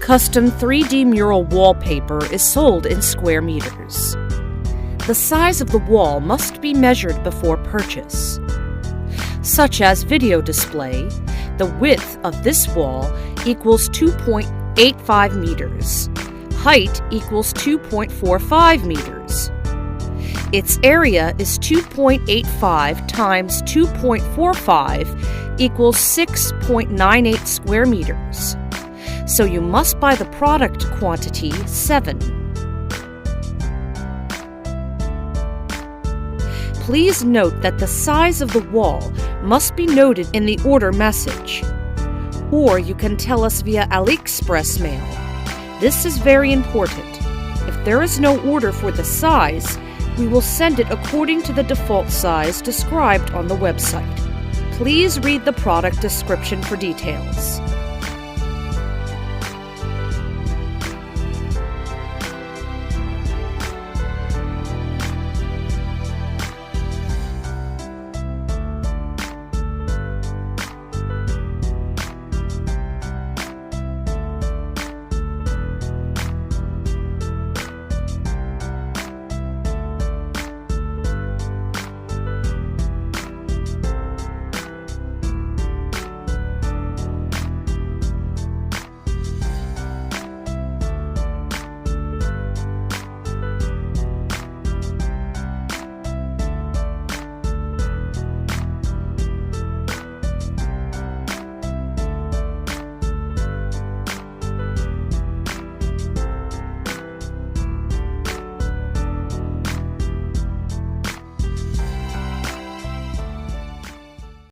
Custom 3D mural wallpaper is sold in square meters. The size of the wall must be measured before purchase. Such as video display, the width of this wall equals 2.85 meters. Height equals 2.45 meters. Its area is 2.85 times 2.45 equals 6.98 square meters. So you must buy the product quantity 7. Please note that the size of the wall must be noted in the order message. Or you can tell us via AliExpress mail. This is very important. If there is no order for the size, we will send it according to the default size described on the website. Please read the product description for details.